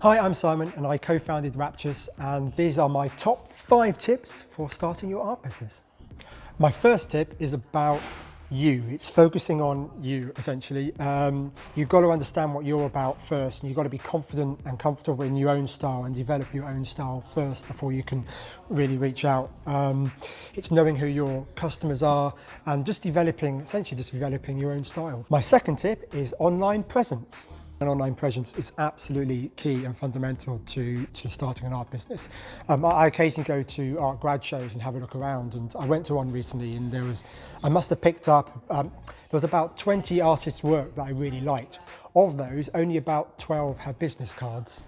Hi, I'm Simon and I co-founded Wraptious, and these are my top 5 tips for starting your art business. My first tip is about you. It's focusing on you, essentially. You've got to understand what you're about first, and you've got to be confident and comfortable in your own style and develop your own style first before you can really reach out. It's knowing who your customers are and essentially just developing your own style. My second tip is online presence. An online presence is absolutely key and fundamental to starting an art business. I occasionally go to art grad shows and have a look around, and I went to one recently and I must have picked up, there was about 20 artists' work that I really liked. Of those, only about 12 had business cards.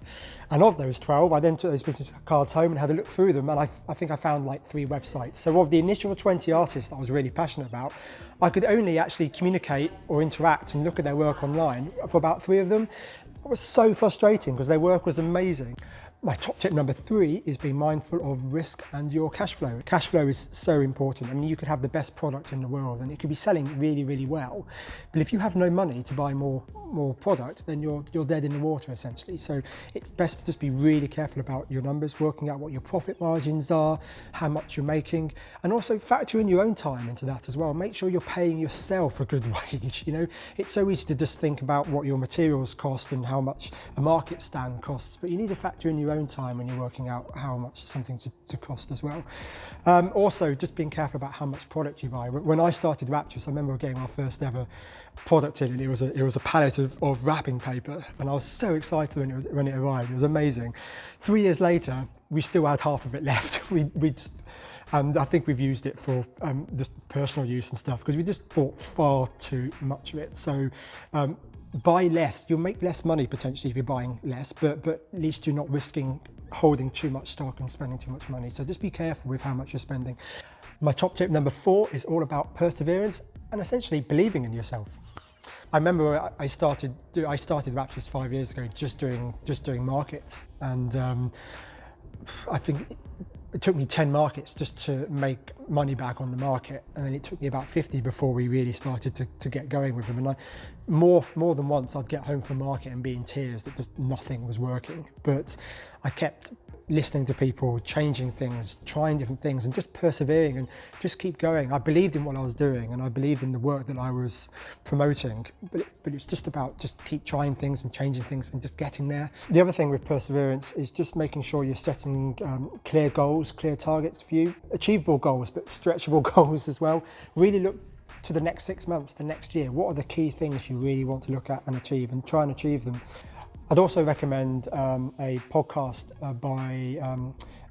And of those 12, I then took those business cards home and had a look through them, and I think I found like 3 websites. So of the initial 20 artists that I was really passionate about, I could only actually communicate or interact and look at their work online for about 3 of them. It was so frustrating because their work was amazing. My top tip number 3 is being mindful of risk and your cash flow. Cash flow is so important. I mean, you could have the best product in the world and it could be selling really, really well. But if you have no money to buy more product, then you're dead in the water, essentially. So it's best to just be really careful about your numbers, working out what your profit margins are, how much you're making, and also factor in your own time into that as well. Make sure you're paying yourself a good wage. You know, it's so easy to just think about what your materials cost and how much a market stand costs, but you need to factor in your own time when you're working out how much something to cost as well. Also, just being careful about how much product you buy. When I started Wraptious, I remember getting our first ever product in, and it was a pallet of wrapping paper, and I was so excited when it arrived. It was amazing. 3 years later, we still had half of it left. And I think we've used it for just personal use and stuff because we just bought far too much of it. So buy less. You'll make less money potentially if you're buying less, but at least you're not risking holding too much stock and spending too much money. So just be careful with how much you're spending. My top tip number 4 is all about perseverance and essentially believing in yourself. I remember I started Wraptious 5 years ago just doing markets, and I think it took me 10 markets just to make money back on the market, and then it took me about 50 before we really started to get going with them. And more than once I'd get home from market and be in tears that just nothing was working. But I kept listening to people, changing things, trying different things, and just persevering and just keep going. I believed in what I was doing and I believed in the work that I was promoting, but it's just about just keep trying things and changing things and just getting there. The other thing with perseverance is just making sure you're setting clear goals, clear targets for you, achievable goals, but stretchable goals as well. Really look to the next 6 months, the next year. What are the key things you really want to look at and achieve, and try and achieve them. I'd also recommend a podcast by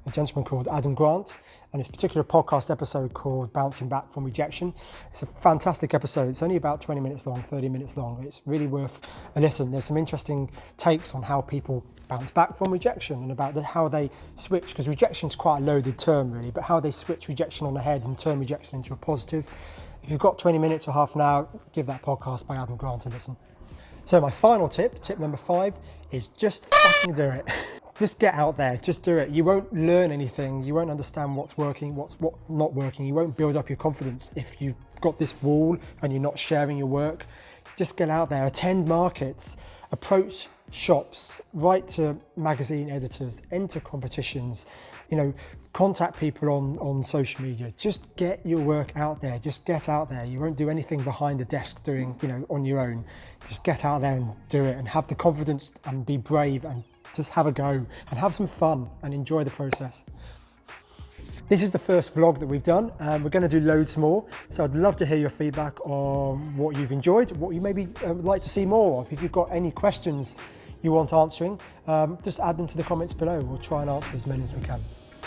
a gentleman called Adam Grant, and his particular podcast episode called Bouncing Back from Rejection. It's a fantastic episode. It's only about 20 minutes long, 30 minutes long. It's really worth a listen. There's some interesting takes on how people bounce back from rejection and about how they switch, because rejection is quite a loaded term really, but how they switch rejection on the head and turn rejection into a positive. If you've got 20 minutes or half an hour, give that podcast by Adam Grant a listen. So my final tip number 5, is just fucking do it. Just get out there, just do it. You won't learn anything, you won't understand what's working, what's not working. You won't build up your confidence if you've got this wall and you're not sharing your work. Just get out there, attend markets, approach shops, write to magazine editors, enter competitions, contact people on social media. Just get your work out there, just get out there. You won't do anything behind the desk doing, on your own. Just get out there and do it, and have the confidence and be brave and just have a go and have some fun and enjoy the process. This is the first vlog that we've done. We're going to do loads more, so I'd love to hear your feedback on what you've enjoyed, what you maybe would like to see more of. If you've got any questions you want answering, just add them to the comments below. We'll try and answer as many as we can.